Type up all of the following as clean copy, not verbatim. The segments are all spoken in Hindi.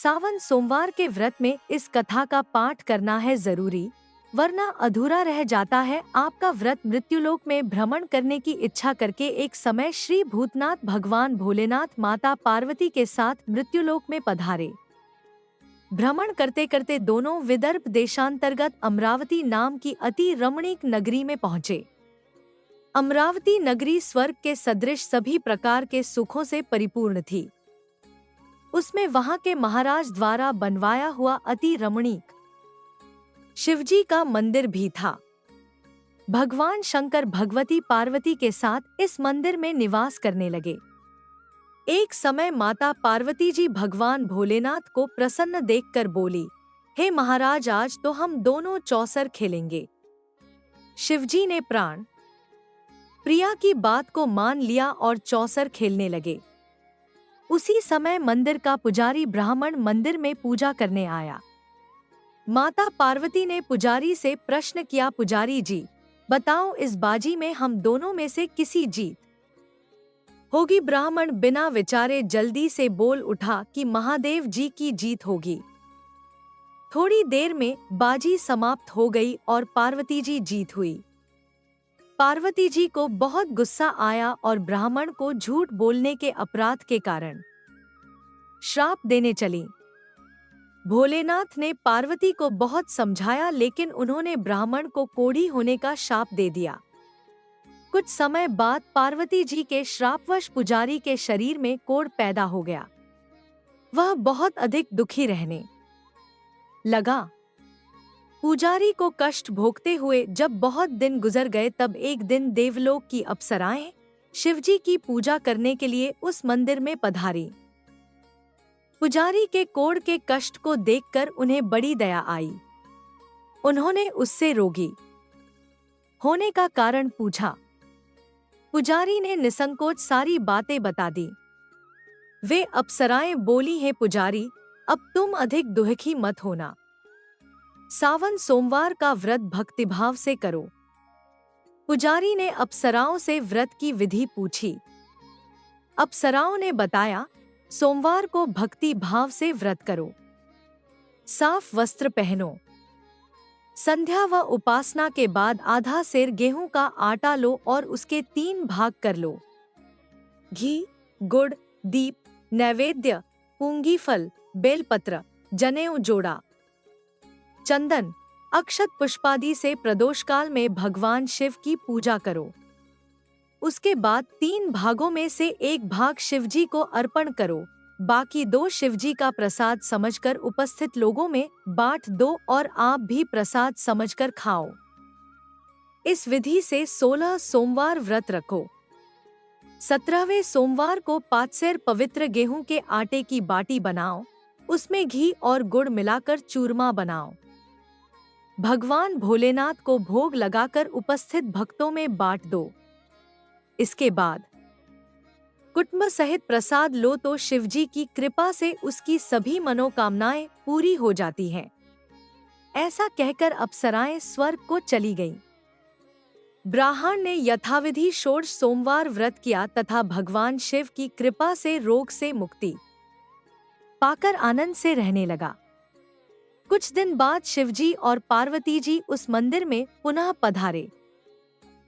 सावन सोमवार के व्रत में इस कथा का पाठ करना है जरूरी, वरना अधूरा रह जाता है। आपका व्रत मृत्युलोक में भ्रमण करने की इच्छा करके एक समय श्री भूतनाथ भगवान भोलेनाथ माता पार्वती के साथ मृत्युलोक में पधारे। भ्रमण करते करते दोनों विदर्भ देशांतर्गत अमरावती नाम की अति रमणीक नगरी में पहुँचे। अमरावती नगरी स्वर्ग के सदृश सभी प्रकार के सुखों से परिपूर्ण थी। उसमें वहां के महाराज द्वारा बनवाया हुआ अति रमणीक शिवजी का मंदिर भी था। भगवान शंकर भगवती पार्वती के साथ इस मंदिर में निवास करने लगे। एक समय माता पार्वती जी भगवान भोलेनाथ को प्रसन्न देखकर बोली, हे महाराज, आज तो हम दोनों चौसर खेलेंगे। शिवजी ने प्राण प्रिया की बात को मान लिया और चौसर खेलने लगे। उसी समय मंदिर का पुजारी ब्राह्मण मंदिर में पूजा करने आया। माता पार्वती ने पुजारी से प्रश्न किया, पुजारी जी बताओ, इस बाजी में हम दोनों में से किसी जीत होगी? ब्राह्मण बिना विचारे जल्दी से बोल उठा कि महादेव जी की जीत होगी। थोड़ी देर में बाजी समाप्त हो गई और पार्वती जी जीत हुई। पार्वती जी को बहुत गुस्सा आया और ब्राह्मण को झूठ बोलने के अपराध के कारण श्राप देने चली। भोलेनाथ ने पार्वती को बहुत समझाया, लेकिन उन्होंने ब्राह्मण को कोढ़ी होने का शाप दे दिया। कुछ समय बाद पार्वती जी के श्रापवश पुजारी के शरीर में कोढ़ पैदा हो गया। वह बहुत अधिक दुखी रहने लगा। पुजारी को कष्ट भोगते हुए जब बहुत दिन गुजर गए, तब एक दिन देवलोक की अप्सराएं शिवजी की पूजा करने के लिए उस मंदिर में पधारी। पुजारी के कोढ़ के कष्ट को देखकर उन्हें बड़ी दया आई। उन्होंने उससे रोगी होने का कारण पूछा। पुजारी ने निसंकोच सारी बातें बता दी। वे अप्सराएं बोली, हे पुजारी, अब तुम अधिक दुखी मत होना। सावन सोमवार का व्रत भक्तिभाव से करो। पुजारी ने अप्सराओं से व्रत की विधि पूछी। अप्सराओं ने बताया, सोमवार को भक्ति भाव से व्रत करो। साफ वस्त्र पहनो। संध्या व उपासना के बाद आधा सेर गेहूं का आटा लो और उसके 3 भाग कर लो। घी, गुड़, दीप, नैवेद्य, पूंगी फल, बेलपत्र, जनेऊ जोड़ा, चंदन, अक्षत पुष्पादि से प्रदोष काल में भगवान शिव की पूजा करो। उसके बाद 3 भागों में से 1 भाग शिवजी को अर्पण करो। बाकी 2 शिवजी का प्रसाद समझकर उपस्थित लोगों में बांट दो और आप भी प्रसाद समझकर खाओ। इस विधि से 16 सोमवार व्रत रखो। 17वें सोमवार को 5 सेर पवित्र गेहूं के आटे की बाटी बनाओ। उसमें घी और गुड़ मिलाकर चूरमा बनाओ। भगवान भोलेनाथ को भोग लगाकर उपस्थित भक्तों में बांट दो। इसके बाद कुटुंब सहित प्रसाद लो तो शिवजी की कृपा से उसकी सभी मनोकामनाएं पूरी हो जाती हैं। ऐसा कहकर अप्सराएं स्वर्ग को चली गईं। ब्राह्मण ने यथाविधि षोडश सोमवार व्रत किया तथा भगवान शिव की कृपा से रोग से मुक्ति पाकर आनंद से रहने लगा। कुछ दिन बाद शिवजी और पार्वती जी उस मंदिर में पुनः पधारे।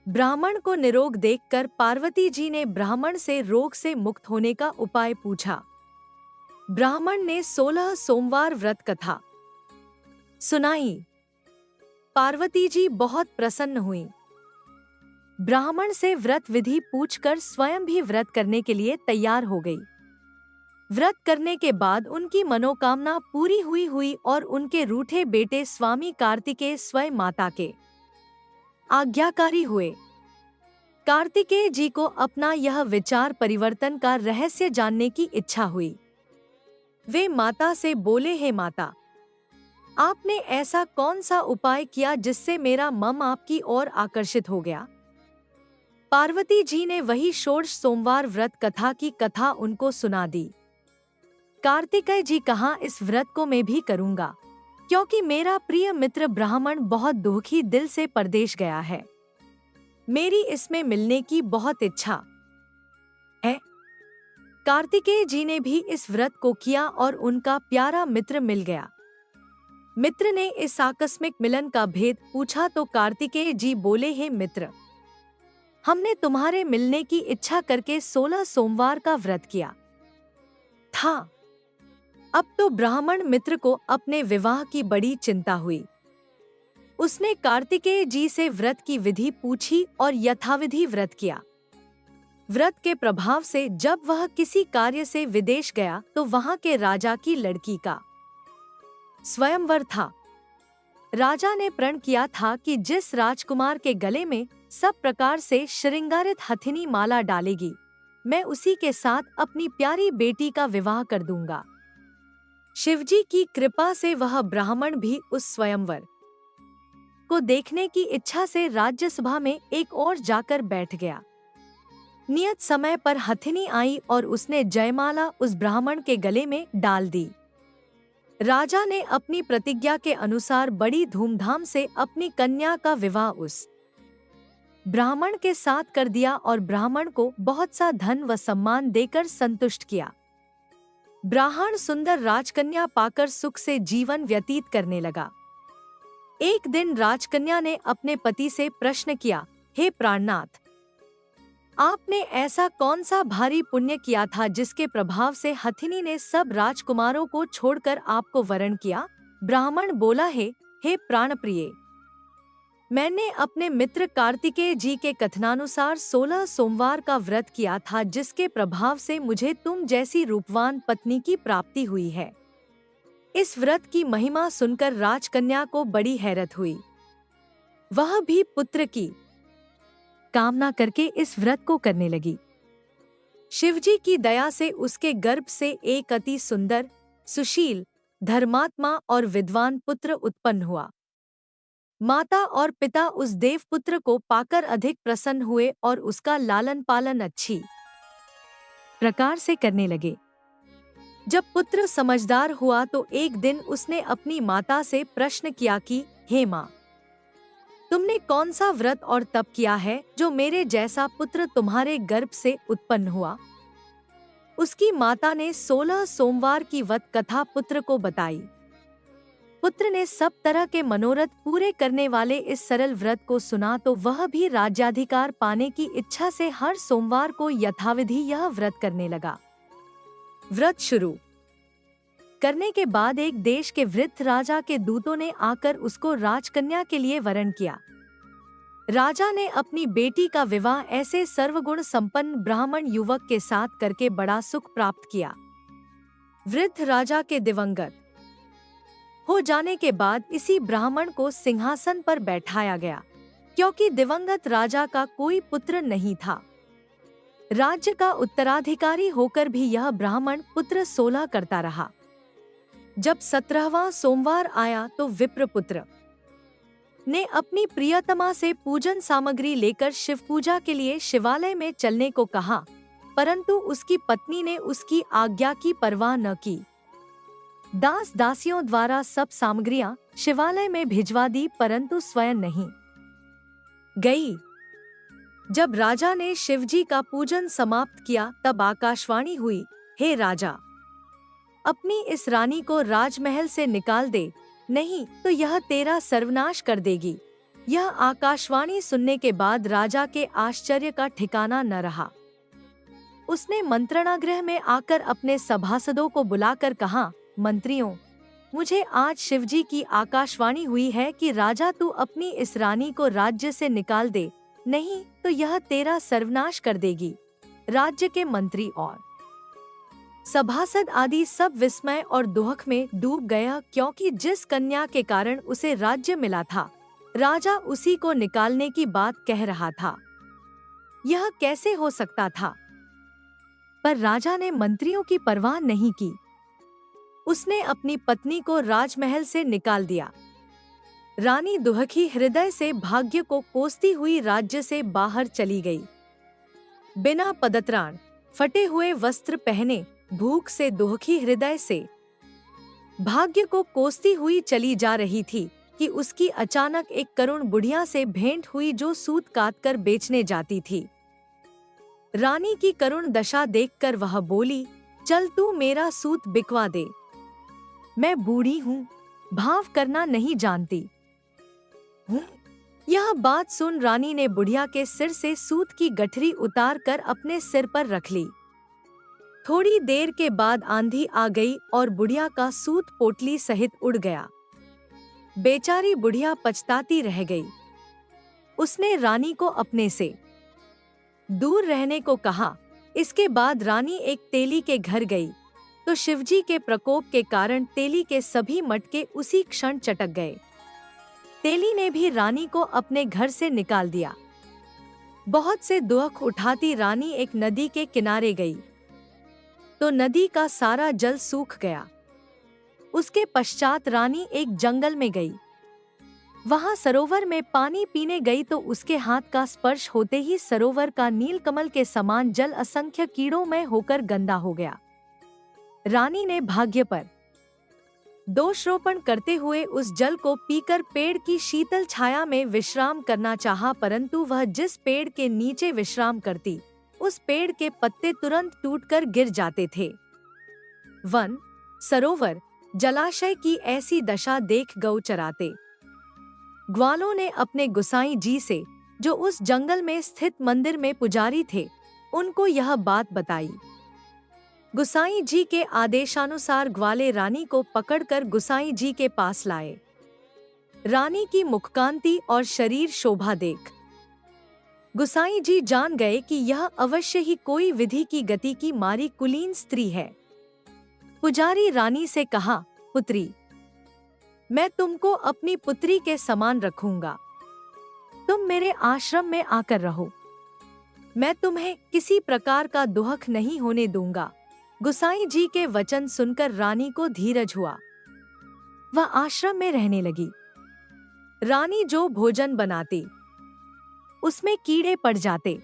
ब्राह्मण को निरोग देखकर पार्वती जी ने ब्राह्मण से रोग से मुक्त होने का उपाय पूछा। ब्राह्मण ने 16 सोमवार व्रत कथा सुनाई। पार्वती जी बहुत प्रसन्न हुई। ब्राह्मण से व्रत विधि पूछकर स्वयं भी व्रत करने के लिए तैयार हो गई। व्रत करने के बाद उनकी मनोकामना पूरी हुई और उनके रूठे बेटे स्वामी कार्तिकेय स्वयं माता के आज्ञाकारी हुए। कार्तिकेय जी को अपना यह विचार परिवर्तन का रहस्य जानने की इच्छा हुई। वे माता से बोले, हे माता, आपने ऐसा कौन सा उपाय किया जिससे मेरा मन आपकी ओर आकर्षित हो गया? पार्वती जी ने वही षोडश सोमवार व्रत कथा की कथा उनको सुना दी। कार्तिकेय जी कहा, इस व्रत को मैं भी करूंगा, क्योंकि मेरा प्रिय मित्र ब्राह्मण बहुत दुखी दिल से परदेश गया है। मेरी इसमें मिलने की बहुत इच्छा है। कार्तिकेय जी ने भी इस व्रत को किया और उनका प्यारा मित्र मिल गया। मित्र ने इस आकस्मिक मिलन का भेद पूछा तो कार्तिकेय जी बोले, हे मित्र, हमने तुम्हारे मिलने की इच्छा करके 16 सोमवार का व्रत किया था। अब तो ब्राह्मण मित्र को अपने विवाह की बड़ी चिंता हुई। उसने कार्तिकेय जी से व्रत की विधि पूछी और यथाविधि व्रत किया। व्रत के प्रभाव से जब वह किसी कार्य से विदेश गया तो वहां के राजा की लड़की का स्वयंवर था। राजा ने प्रण किया था कि जिस राजकुमार के गले में सब प्रकार से श्रृंगारित हथिनी माला डालेगी, मैं उसी के साथ अपनी प्यारी बेटी का विवाह कर दूंगा। शिवजी की कृपा से वह ब्राह्मण भी उस स्वयंवर को देखने की इच्छा से राज्यसभा में एक ओर जाकर बैठ गया। नियत समय पर हथिनी आई और उसने जयमाला उस ब्राह्मण के गले में डाल दी। राजा ने अपनी प्रतिज्ञा के अनुसार बड़ी धूमधाम से अपनी कन्या का विवाह उस ब्राह्मण के साथ कर दिया और ब्राह्मण को बहुत सा धन व सम्मान देकर संतुष्ट किया। ब्राह्मण सुंदर राजकन्या पाकर सुख से जीवन व्यतीत करने लगा। एक दिन राजकन्या ने अपने पति से प्रश्न किया, हे प्राणनाथ, आपने ऐसा कौन सा भारी पुण्य किया था जिसके प्रभाव से हथिनी ने सब राजकुमारों को छोड़कर आपको वरण किया? ब्राह्मण बोला, हे प्राणप्रिय, मैंने अपने मित्र कार्तिकेय जी के कथनानुसार 16 सोमवार का व्रत किया था, जिसके प्रभाव से मुझे तुम जैसी रूपवान पत्नी की प्राप्ति हुई है। इस व्रत की महिमा सुनकर राजकन्या को बड़ी हैरत हुई। वह भी पुत्र की कामना करके इस व्रत को करने लगी। शिवजी की दया से उसके गर्भ से एक अति सुंदर, सुशील, धर्मात्मा और विद्वान पुत्र उत्पन्न हुआ। माता और पिता उस देवपुत्र को पाकर अधिक प्रसन्न हुए और उसका लालन पालन अच्छी प्रकार से करने लगे। जब पुत्र समझदार हुआ तो एक दिन उसने अपनी माता से प्रश्न किया कि, हे माँ, तुमने कौन सा व्रत और तप किया है जो मेरे जैसा पुत्र तुम्हारे गर्भ से उत्पन्न हुआ? उसकी माता ने 16 सोमवार की व्रत कथा पुत्र को बताई। पुत्र ने सब तरह के मनोरथ पूरे करने वाले इस सरल व्रत को सुना तो वह भी राज्याधिकार पाने की इच्छा से हर सोमवार को यथाविधि यह व्रत करने लगा। व्रत शुरू करने के बाद एक देश के वृद्ध राजा के दूतों ने आकर उसको राजकन्या के लिए वरण किया। राजा ने अपनी बेटी का विवाह ऐसे सर्वगुण संपन्न ब्राह्मण युवक के साथ करके बड़ा सुख प्राप्त किया। वृद्ध राजा के दिवंगत हो जाने के बाद इसी ब्राह्मण को सिंहासन पर बैठाया गया, क्योंकि दिवंगत राजा का कोई पुत्र नहीं था। राज्य का उत्तराधिकारी होकर भी यह ब्राह्मण पुत्र 16 करता रहा। जब 17वां सोमवार आया तो विप्रपुत्र ने अपनी प्रियतमा से पूजन सामग्री लेकर शिव पूजा के लिए शिवालय में चलने को कहा, परंतु उसकी पत्नी ने उसकी आज्ञा की परवाह न की। दास दासियों द्वारा सब सामग्रियां शिवालय में भिजवा दी, परंतु स्वयं नहीं गई। जब राजा ने शिवजी का पूजन समाप्त किया तब आकाशवाणी हुई, हे राजा, अपनी इस रानी को राजमहल से निकाल दे, नहीं तो यह तेरा सर्वनाश कर देगी। यह आकाशवाणी सुनने के बाद राजा के आश्चर्य का ठिकाना न रहा। उसने मंत्रणागृह में आकर अपने सभासदों को बुलाकर कहा, मंत्रियों, मुझे आज शिवजी की आकाशवाणी हुई है कि राजा तू अपनी इस रानी को राज्य से निकाल दे, नहीं तो यह तेरा सर्वनाश कर देगी। राज्य के मंत्री और सभासद आदि सब विस्मय और दुख में डूब गया, क्योंकि जिस कन्या के कारण उसे राज्य मिला था, राजा उसी को निकालने की बात कह रहा था। यह कैसे हो सकता था? पर राजा ने मंत्रियों की परवाह नहीं की। उसने अपनी पत्नी को राजमहल से निकाल दिया। रानी दुखी हृदय से भाग्य को कोसती हुई राज्य से बाहर चली गई। बिना पदत्राण, फटे हुए वस्त्र पहने, भूख से दुखी हृदय से भाग्य को कोसती हुई चली जा रही थी कि उसकी अचानक एक करुण बुढ़िया से भेंट हुई जो सूत काटकर बेचने जाती थी। रानी की करुण दशा देखकर वह बोली, चल तू मेरा सूत बिकवा दे। मैं बूढ़ी हूँ, भाव करना नहीं जानती हूँ। यह बात सुन रानी ने बुढ़िया के सिर से सूत की गठरी उतार कर अपने सिर पर रख ली। थोड़ी देर के बाद आंधी आ गई और बुढ़िया का सूत पोटली सहित उड़ गया। बेचारी बुढ़िया पछताती रह गई। उसने रानी को अपने से दूर रहने को कहा। इसके बाद रानी एक तेली के घर गई तो शिवजी के प्रकोप के कारण तेली के सभी मटके उसी क्षण चटक गए। तेली ने भी रानी को अपने घर से निकाल दिया। बहुत से दुख उठाती रानी एक नदी के किनारे गई तो नदी का सारा जल सूख गया। उसके पश्चात रानी एक जंगल में गई। वहां सरोवर में पानी पीने गई तो उसके हाथ का स्पर्श होते ही सरोवर का नीलकमल के समान जल असंख्य कीड़ों में होकर गंदा हो गया। रानी ने भाग्य पर दोषारोपण करते हुए उस जल को पीकर पेड़ की शीतल छाया में विश्राम करना चाहा, परंतु वह जिस पेड़ के नीचे विश्राम करती उस पेड़ के पत्ते तुरंत टूटकर गिर जाते थे। वन, सरोवर, जलाशय की ऐसी दशा देख गौ चराते ग्वालों ने अपने गुसाई जी से, जो उस जंगल में स्थित मंदिर में पुजारी थे, उनको यह बात बताई। गुसाई जी के आदेशानुसार ग्वाले रानी को पकड़कर गुसाई जी के पास लाए। रानी की मुखकांति और शरीर शोभा देख गुसाई जी जान गए कि यह अवश्य ही कोई विधि की गति की मारी कुलीन स्त्री है। पुजारी रानी से कहा, पुत्री, मैं तुमको अपनी पुत्री के समान रखूंगा। तुम मेरे आश्रम में आकर रहो। मैं तुम्हें किसी प्रकार का दुख नहीं होने दूंगा। गुसाई जी के वचन सुनकर रानी को धीरज हुआ। वह आश्रम में रहने लगी। रानी जो भोजन बनाती उसमें कीड़े पड़ जाते,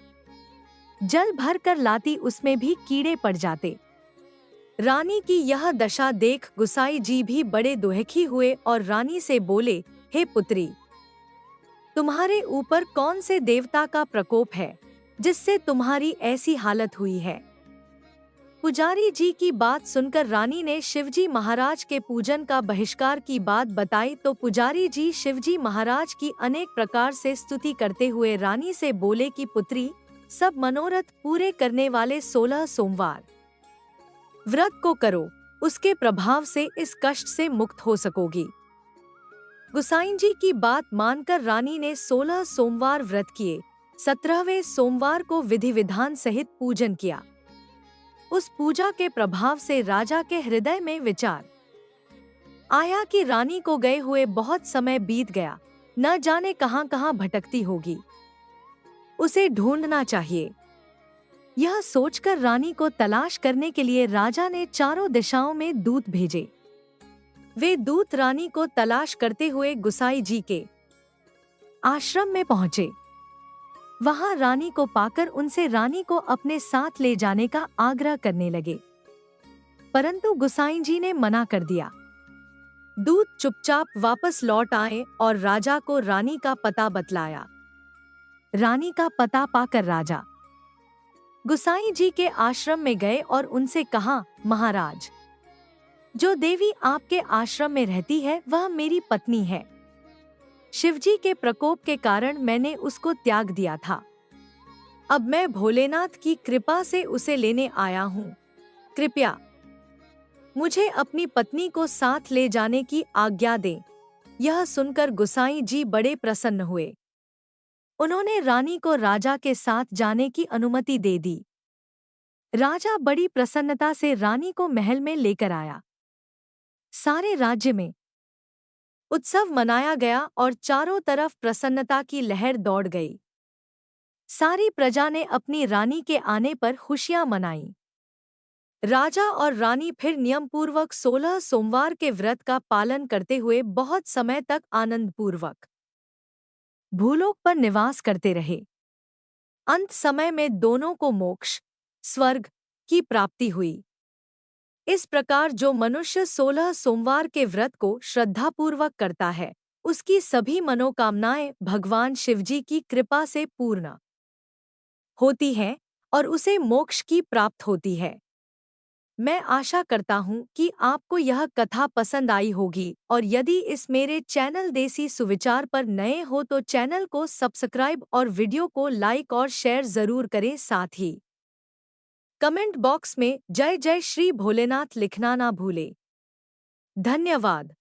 जल भर कर लाती उसमें भी कीड़े पड़ जाते। रानी की यह दशा देख गुसाई जी भी बड़े दुखी हुए और रानी से बोले, हे पुत्री, तुम्हारे ऊपर कौन से देवता का प्रकोप है जिससे तुम्हारी ऐसी हालत हुई है? पुजारी जी की बात सुनकर रानी ने शिवजी महाराज के पूजन का बहिष्कार की बात बताई तो पुजारी जी शिवजी महाराज की अनेक प्रकार से स्तुति करते हुए रानी से बोले कि पुत्री, सब मनोरथ पूरे करने वाले 16 सोमवार व्रत को करो, उसके प्रभाव से इस कष्ट से मुक्त हो सकोगी। गुसाई जी की बात मानकर रानी ने 16 सोमवार व्रत किए। 17वें सोमवार को विधि विधान सहित पूजन किया। उस पूजा के प्रभाव से राजा के हृदय में विचार आया कि रानी को गए हुए बहुत समय बीत गया, न जाने कहां कहां भटकती होगी, उसे ढूंढना चाहिए। यह सोचकर रानी को तलाश करने के लिए राजा ने चारों दिशाओं में दूत भेजे। वे दूत रानी को तलाश करते हुए गुसाई जी के आश्रम में पहुंचे। वहां रानी को पाकर उनसे रानी को अपने साथ ले जाने का आग्रह करने लगे, परंतु गुसाई जी ने मना कर दिया। दूत चुपचाप वापस लौट आए और राजा को रानी का पता बतलाया। रानी का पता पाकर राजा गुसाई जी के आश्रम में गए और उनसे कहा, महाराज, जो देवी आपके आश्रम में रहती है वह मेरी पत्नी है। शिवजी के प्रकोप के कारण मैंने उसको त्याग दिया था। अब मैं भोलेनाथ की कृपा से उसे लेने आया हूँ। कृपया मुझे अपनी पत्नी को साथ ले जाने की आज्ञा दें। यह सुनकर गुसाई जी बड़े प्रसन्न हुए। उन्होंने रानी को राजा के साथ जाने की अनुमति दे दी। राजा बड़ी प्रसन्नता से रानी को महल में लेकर आया। सारे राज्य में उत्सव मनाया गया और चारों तरफ प्रसन्नता की लहर दौड़ गई। सारी प्रजा ने अपनी रानी के आने पर खुशियां मनाई। राजा और रानी फिर नियम पूर्वक 16 सोमवार के व्रत का पालन करते हुए बहुत समय तक आनंद पूर्वक भूलोक पर निवास करते रहे। अंत समय में दोनों को मोक्ष, स्वर्ग की प्राप्ति हुई। इस प्रकार जो मनुष्य 16 सोमवार के व्रत को श्रद्धापूर्वक करता है, उसकी सभी मनोकामनाएं भगवान शिवजी की कृपा से पूर्ण होती हैं और उसे मोक्ष की प्राप्त होती है। मैं आशा करता हूँ कि आपको यह कथा पसंद आई होगी और यदि इस मेरे चैनल देसी सुविचार पर नए हो तो चैनल को सब्सक्राइब और वीडियो को लाइक और शेयर ज़रूर करें। साथ ही कमेंट बॉक्स में जय जय श्री भोलेनाथ लिखना ना भूलें। धन्यवाद।